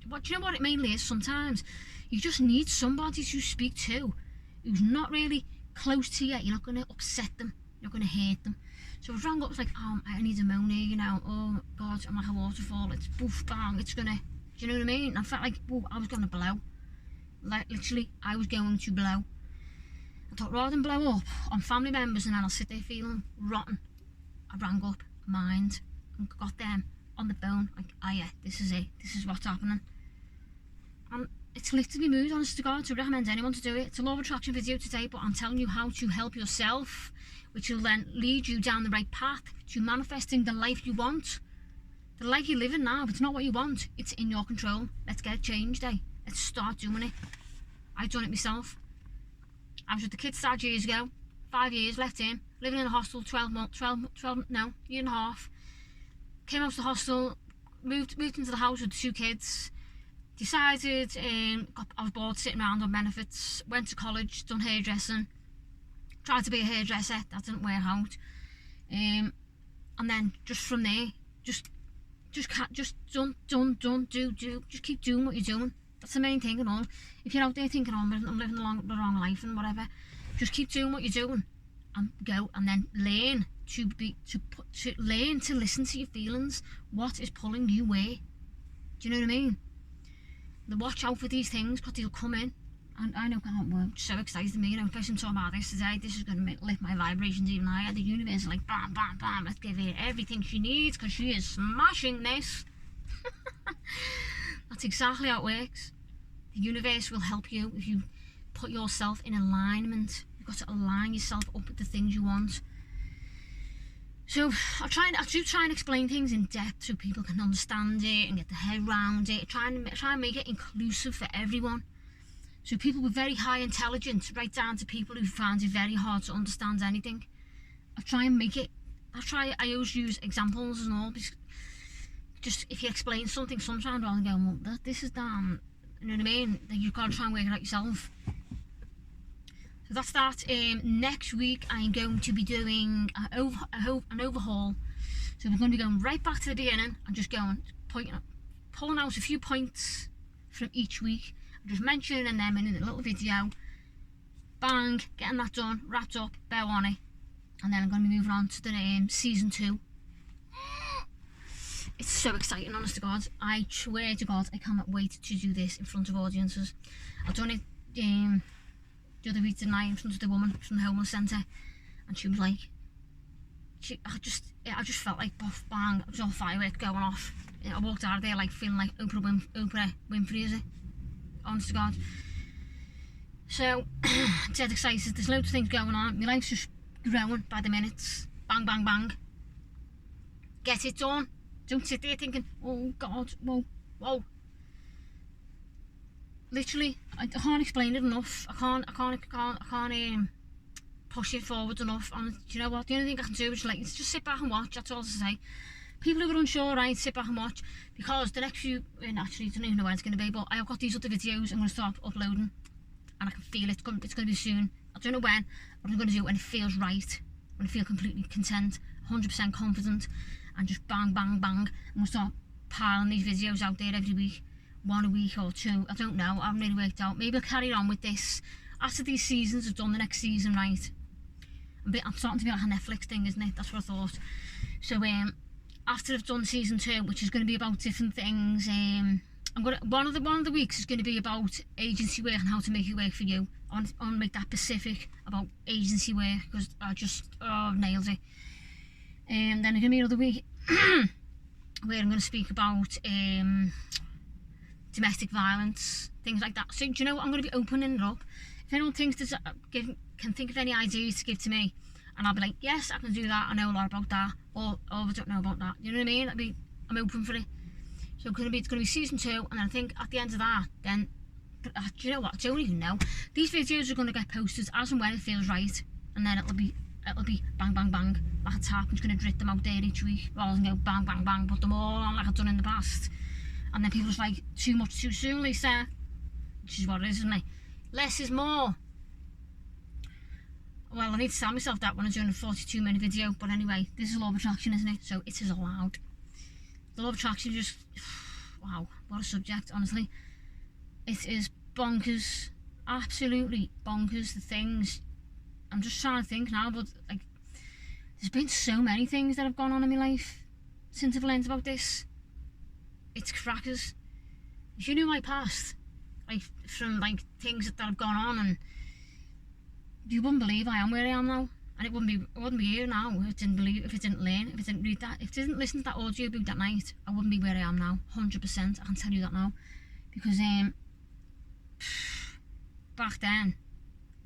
what do you know what it mainly is? Sometimes you just need somebody to speak to who's not really close to you. You're not going to upset them, you're not going to hurt them. So I rang up, it's like, oh, I need a moan here, you know, oh God, I'm like a waterfall, it's boof, bang, it's gonna, do you know what I mean? I felt like, oh, I was gonna blow. Like, literally, I was going to blow. I thought, rather than blow up on family members and then I'll sit there feeling rotten, I rang up Mind and got them on the phone, like, oh yeah, this is it, this is what's happening. And it's lifted my mood, honest to God, to recommend anyone to do it. It's a law of attraction video today, but I'm telling you how to help yourself, which will then lead you down the right path to manifesting the life you want. The life you're living now, if it's not what you want, it's in your control. Let's get it changed, eh? Let's start doing it. I've done it myself. I was with the kids' dad years ago, 5 years, left him, living in a hostel, year and a half. Came out of the hostel, moved into the house with 2 kids, decided, I was bored sitting around on benefits, went to college, done hairdressing, tried to be a hairdresser, that didn't work out. And then just from there, just keep doing what you're doing. That's the main thing and all. If you're out there thinking, oh, I'm living the wrong life and whatever, just keep doing what you're doing and go, and then learn to listen to your feelings. What is pulling you where? Do you know what I mean? Watch out for these things because they'll come in. And I know, well, so excited to me, you know, if I'm talking about this today, this is going to lift my vibrations even higher. The universe is like, bam, bam, bam, let's give her everything she needs because she is smashing this. That's exactly how it works. The universe will help you if you put yourself in alignment. You've got to align yourself up with the things you want. So I do try and explain things in depth so people can understand it and get their head around it. Try and make it inclusive for everyone. So people with very high intelligence, right down to people who find it very hard to understand anything. I try and make it, I always use examples and all, because just if you explain something sometimes rather than going, well, this is damn, you know what I mean? Like, you've got to try and work it out yourself. So that's that. Next week I'm going to be doing an overhaul. So we're going to be going right back to the beginning and just going, pulling out a few points from each week, and just mentioning them in a little video. Bang, getting that done, wrapped up, bear on it. And then I'm going to be moving on to the season 2. It's so exciting, honest to God. I swear to God, I cannot wait to do this in front of audiences. I've done it the other week tonight in front of the woman from the homeless centre, and she was like, I just felt like bang, it was all fireworks going off. I walked out of there like feeling like Oprah Winfrey, is it? Honest to God. So, dead excited. There's loads of things going on. My life's just growing by the minutes. Bang, bang, bang. Get it done. Don't sit there thinking, oh God, whoa. Literally, I can't explain it enough. I can't push it forward enough. And do you know what? The only thing I can do is just sit back and watch. That's all to say. People who are unsure, right, sit back and watch, because the next few, and actually I don't even know when it's going to be, but I've got these other videos I'm going to start uploading, and I can feel it's going to be soon. I don't know when, but I'm going to do it when it feels right, when I feel completely content, 100% confident, and just bang, bang, bang. I'm going to start piling these videos out there every week, 1 a week or 2, I don't know, I haven't really worked out. Maybe I'll carry on with this after these seasons. I've done the next season, right? I'm starting to be like a Netflix thing, isn't it? That's what I thought. So after I've done season 2, which is going to be about different things, one of the weeks is going to be about agency work and how to make it work for you. I want to make that specific about agency work, because I just nailed it. Then there's going to be another week where I'm going to speak about domestic violence, things like that. So do you know what? I'm going to be opening it up. If anyone thinks can think of any ideas to give to me, and I'll be like, yes, I can do that, I know a lot about that, or I don't know about that, you know what I mean? I'm open for it. So it's going to be season 2, and I think at the end of that, then, do you know what, I don't even know. These videos are going to get posted as and when it feels right, and then it'll be bang, bang, bang, like a tap. I'm just going to drip them out there each week, rather than go bang, bang, bang, put them all on like I've done in the past. And then people's like, too much too soon, Lisa. Which is what it is, isn't it? Less is more. Well, I need to tell myself that when I'm doing a 42-minute video, but anyway, this is law of attraction, isn't it? So it is allowed. The law of attraction just, wow, what a subject, honestly. It is bonkers, absolutely bonkers, the things. I'm just trying to think now, but like, there's been so many things that have gone on in my life since I've learned about this. It's crackers. If you knew my past, like from like things that have gone on, and you wouldn't believe I am where I am now, and I wouldn't be here now if I didn't believe, if I didn't learn, if I didn't read that, if I didn't listen to that audiobook that night, I wouldn't be where I am now, 100%. I can tell you that now, because back then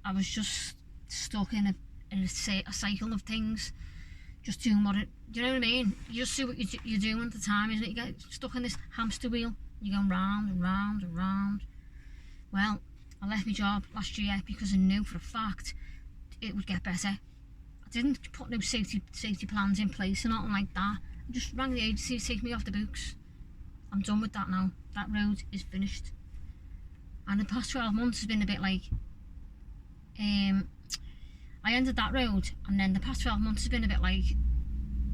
I was just stuck in a cycle of things, just doing what it, do you know what I mean? You just see what you're doing at the time, isn't it? You get stuck in this hamster wheel, you're going round and round and round. Well, I left my job last year because I knew for a fact it would get better. I didn't put no safety plans in place or nothing like that. I just rang the agency to take me off the books. I'm done with that now. That road is finished. And the past 12 months has been a bit like, I ended that road, and then the past 12 months has been a bit like,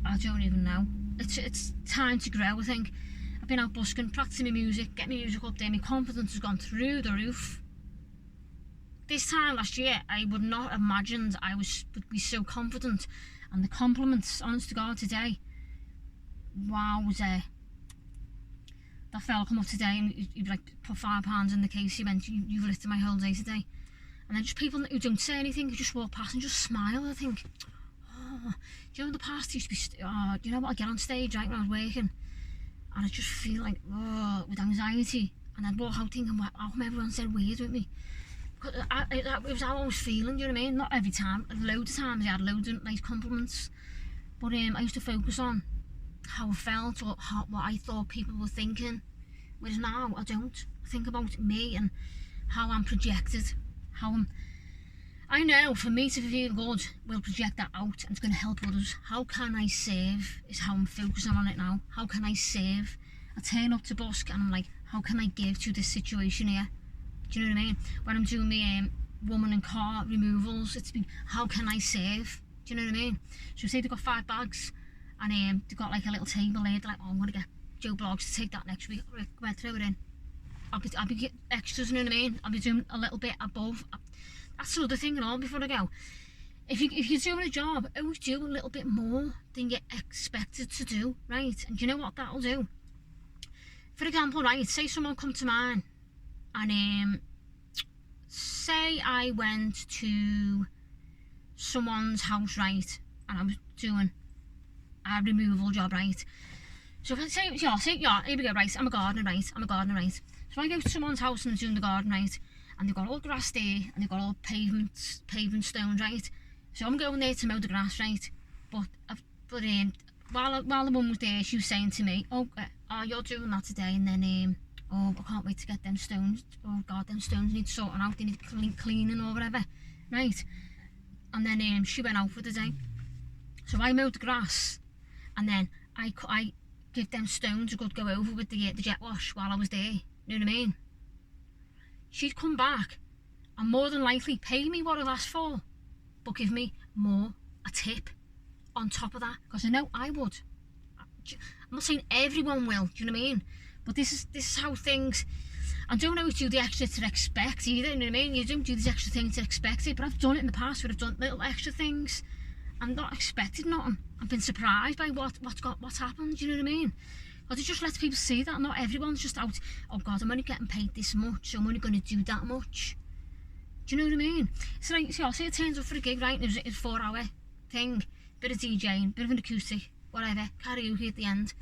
I don't even know. It's time to grow, I think. I've been out busking, practicing my music, getting my music up there. My confidence has gone through the roof. This time last year, I would not have imagined I would be so confident. And the compliments, honest to God, today, wowzer. That fella come up today and he'd like put £5 in the case. He went, you've lifted my whole day today. And then just people who don't say anything, who just walk past and just smile. I think, oh, do you know in the past used to be, do you know what, I get on stage right when I was working, and I just feel like, with anxiety, and I'd walk out thinking, how come everyone said weird with me? Because it was how I was feeling, do you know what I mean? Not every time, loads of times I had loads of nice compliments, but I used to focus on how I felt, or what I thought people were thinking, whereas now I don't. I think about me and how I'm projected, I know for me to feel good, we'll project that out and it's going to help others. How can I serve is how I'm focusing on it now. How can I serve? I turn up to Busk and I'm like, how can I give to this situation here? Do you know what I mean? When I'm doing my woman and car removals, it's been, how can I serve? Do you know what I mean? So say they've got 5 bags and they've got like a little table there, they're like, oh, I'm going to get Joe Blogs to take that next week. Right, throw it in. I'll be getting extras, you know what I mean? I'll be doing a little bit above. That's another thing and all before I go. If you're doing a job, always do a little bit more than you're expected to do, right? And you know what that'll do? For example, right, say someone come to mine and say I went to someone's house, right, and I was doing a removal job, right? So if I say, yeah, here we go, right, I'm a gardener, right? So I go to someone's house and I'm doing the garden, right, and they've got all grass there, and they've got all paving stones, right? So I'm going there to mow the grass, right? But while the mum was there, she was saying to me, oh, you're doing that today, and then, oh, I can't wait to get them stones. Oh, God, them stones need sorting out, they need cleaning or whatever, right? And then she went out for the day. So I mowed the grass, and then I give them stones a good go over with the jet wash while I was there, you know what I mean? She'd come back and more than likely pay me what I've asked for, but give me a tip on top of that, because I know I would. I'm not saying everyone will, do you know what I mean? But this is how things, I don't always do the extra to expect either, you know what I mean? You don't do this extra thing to expect it, but I've done it in the past where I've done little extra things and not expected nothing. I've been surprised by what's happened, do you know what I mean? Because it just lets people see that not everyone's just out, oh God, I'm only getting paid this much, so I'm only going to do that much. Do you know what I mean? So like, say it turns up for a gig, right, and it's a 4-hour thing, bit of DJing, bit of an acoustic, whatever, karaoke at the end.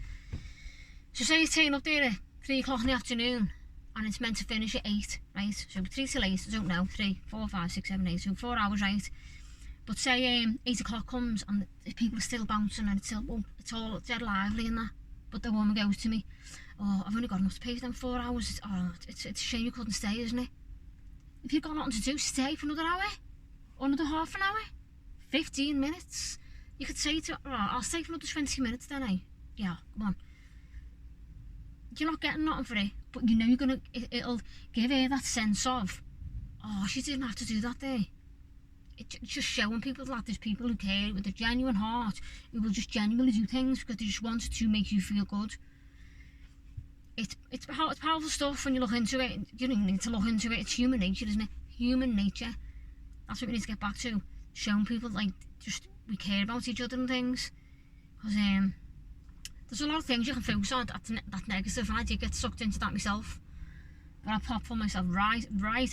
So say you turn up there at 3 o'clock in the afternoon, and it's meant to finish at 8, right? So 3 till 8, I don't know, 3, 4, 5, 6, 7, 8, so 4 hours, right? But say 8 o'clock comes and the people are still bouncing and it's all dead lively and that. But the woman goes to me, oh, I've only got enough to pay for them 4 hours. It's a shame you couldn't stay, isn't it? If you've got nothing to do, stay for another hour, or another half an hour, 15 minutes. You could say to her, oh, I'll stay for another 20 minutes then, eh? Yeah, come on. You're not getting nothing for it, but you know it'll give her that sense of, oh, she didn't have to do that there. It's just showing people that there's people who care with a genuine heart, who will just genuinely do things because they just want to make you feel good. It's powerful stuff when you look into it. You don't need to look into it. It's human nature, isn't it? Human nature. That's what we need to get back to. Showing people like just we care about each other and things. Because there's a lot of things you can focus on that's negative, and I did get sucked into that myself. But I popped for myself right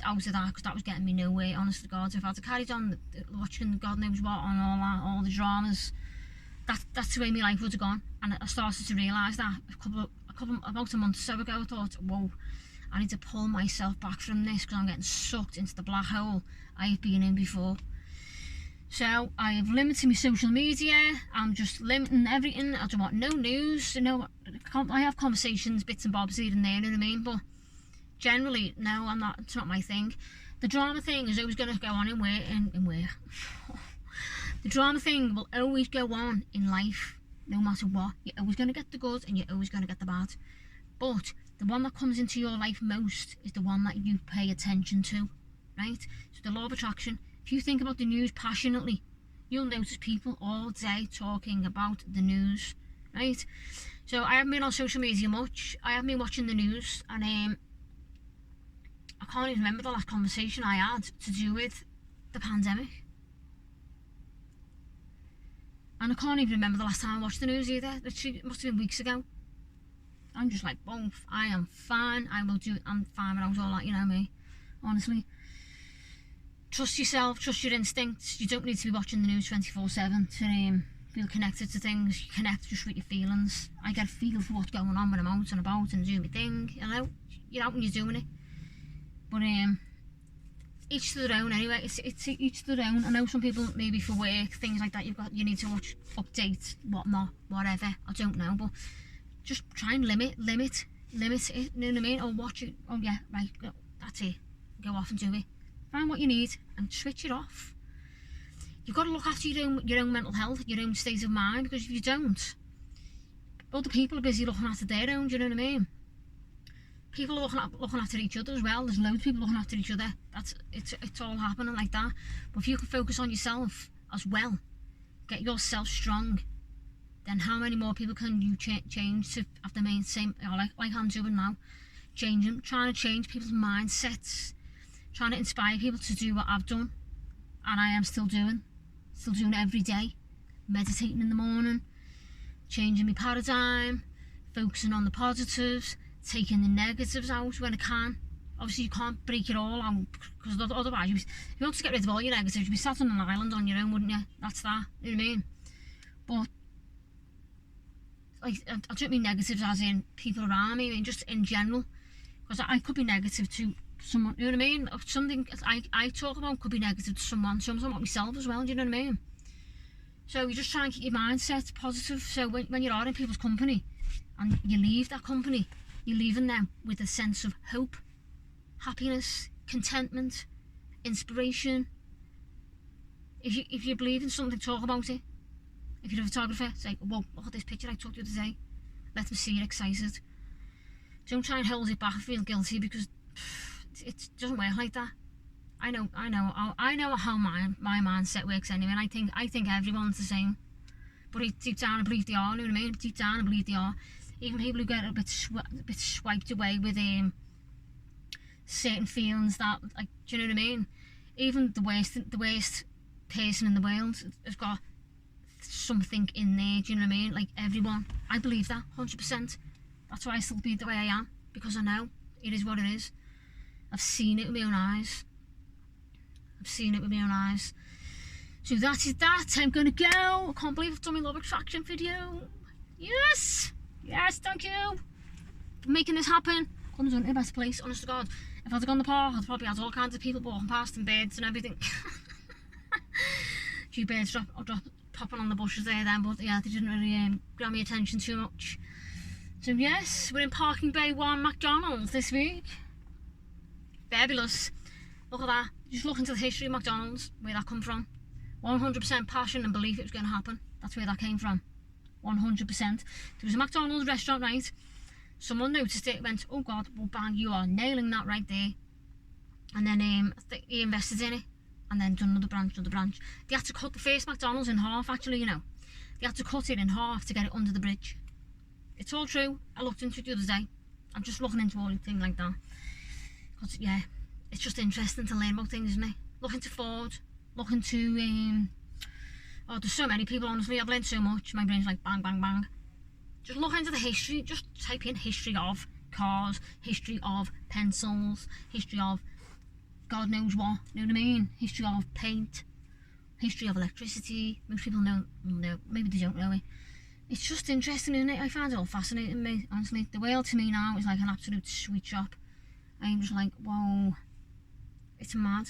out of that, because that was getting me nowhere, honest to God. If I had carried on watching God knows what and all that, all the dramas, that's the way my life would have gone. And I started to realise that about a month or so ago. I thought, whoa, I need to pull myself back from this, because I'm getting sucked into the black hole I've been in before. So I have limited my social media. I'm just limiting everything. I don't want no news. You know, I have conversations, bits and bobs here and there, you know what I mean? But generally, no, I'm not. It's not my thing. The drama thing is always going to go on in where. The drama thing will always go on in life, no matter what. You're always going to get the good and you're always going to get the bad. But the one that comes into your life most is the one that you pay attention to, right? So the law of attraction. If you think about the news passionately, you'll notice people all day talking about the news, right? So I haven't been on social media much. I haven't been watching the news, and I can't even remember the last conversation I had to do with the pandemic. And I can't even remember the last time I watched the news either. It must have been weeks ago. I'm just like, boom, I am fine. I'm fine without all that, you know me, honestly. Trust yourself, trust your instincts. You don't need to be watching the news 24/7 to feel connected to things. You connect just with your feelings. I get a feel for what's going on when I'm out and about and doing my thing. You know, you're out and you're doing it. But each to their own anyway. It's each to their own. I know some people maybe for work, things like that, you need to watch updates, whatnot, whatever. I don't know, but just try and limit it. You know what I mean? Or watch it. Oh yeah, right. That's it. go off and do it. Find what you need and switch it off. You've got to look after your own mental health, your own state of mind, because if you don't, other people are busy looking after their own, do you know what I mean? People are looking after each other as well. There's loads of people looking after each other. It's all happening like that. But if you can focus on yourself as well, get yourself strong, then how many more people can you change to have the same, like I'm doing now, trying to change people's mindsets, trying to inspire people to do what I've done, and I am still doing it every day, meditating in the morning, changing my paradigm, focusing on the positives, taking the negatives out when I can. Obviously you can't break it all out, because otherwise if you want to get rid of all your negatives, you'd be sat on an island on your own, wouldn't you? That's that, you know what I mean? But like, I don't mean negatives as in people around me, I mean just in general, because I could be negative to someone, you know what I mean? Something I talk about could be negative to someone, so I'm talking about myself as well, do you know what I mean? So you just try and keep your mindset positive, so when you are in people's company and you leave that company, you're leaving them with a sense of hope, happiness, contentment, inspiration. If you believe in something, talk about it. If you're a photographer, say, whoa, look at this picture I took the other day. Let them see you're excited. Don't try and hold it back and feel guilty, because it doesn't work like that. I know how my mindset works anyway, and I think everyone's the same. But deep down I believe they are, you know what I mean? Deep down I believe they are. Even people who get a bit swiped away with certain feelings that, like, do you know what I mean? Even the worst person in the world has got something in there, do you know what I mean? Like everyone. I believe that 100%. That's why I still be the way I am, because I know it is what it is. I've seen it with my own eyes. So that is that. I'm gonna go. I can't believe I've done my law of attraction video. Yes, thank you for making this happen. Comes on the best place, honest to God. If I'd gone the park, I'd probably had all kinds of people walking past and birds and everything. A few birds popping on the bushes there then, but yeah, they didn't really grab my attention too much. So yes, we're in Parking Bay 1 McDonald's this week. Fabulous. Look at that. Just look into the history of McDonald's, where that come from. 100% passion and belief it was going to happen. That's where that came from. 100%. There was a McDonald's restaurant, right? Someone noticed it, went, oh God, well bang, you are nailing that right there. And then he invested in it, and then done another branch. They had to cut the first McDonald's in half, actually, you know. They had to cut it in half to get it under the bridge. It's all true. I looked into it the other day. I'm just looking into all things like that. Because, yeah, it's just interesting to learn about things, isn't it? Look into Ford, look into, oh, there's so many people, honestly. I've learned so much. My brain's like bang, bang, bang. Just look into the history. Just type in history of cars, history of pencils, history of God knows what, you know what I mean? History of paint, history of electricity. Most people know, maybe they don't know it. It's just interesting, isn't it? I find it all fascinating, me, honestly. The world to me now is like an absolute sweet shop. I'm just like, whoa, it's mad.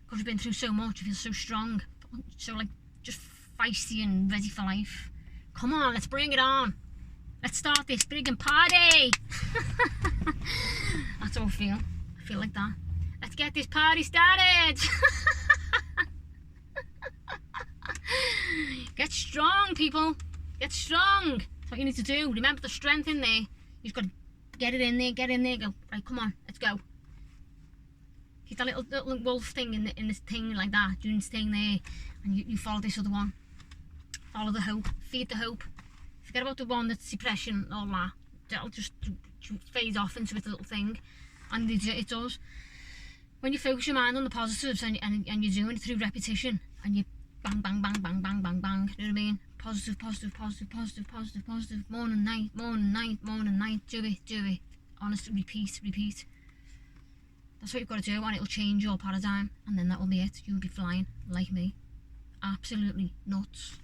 Because we've been through so much, I feel so strong, so like just feisty and ready for life. Come on, let's bring it on. Let's start this friggin' party. That's how I feel. I feel like that. Let's get this party started. Get strong, people. Get strong. That's what you need to do. Remember the strength in there. You've got to get it in there, go. Right, come on, let's go. Keep that little wolf thing in this thing like that, doing this thing there, and you follow this other one. Follow the hope, feed the hope. Forget about the one that's depression, all that. That'll just fade off into its little thing, and it does. When you focus your mind on the positives and you're doing it through repetition, and you bang, bang, bang, bang, bang, bang, bang, you know what I mean? Positive, morning, night, do it. Honestly, repeat. That's what you've got to do, and it'll change your paradigm, and then that will be it. You'll be flying, like me. Absolutely nuts.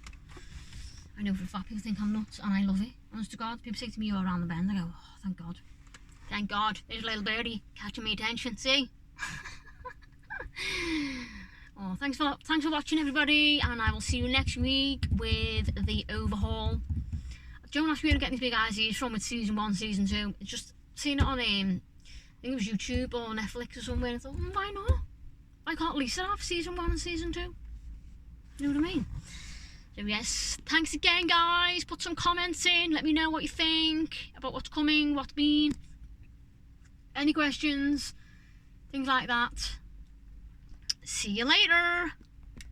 I know for a fact people think I'm nuts, and I love it. Honest to God, people say to me, you're around the bend. I go, oh, thank God. Thank God. There's a little birdie catching my attention, see? Oh, thanks for watching, everybody, and I will see you next week with the overhaul. Don't ask me where to get these big ideas from with season 1, season 2. It's just seeing it on I think it was YouTube or Netflix or somewhere. I thought, why not? Why can't Lisa have season 1 and season 2? You know what I mean? So yes, thanks again, guys. Put some comments in. Let me know what you think about what's coming, what's been. Any questions, things like that. See you later.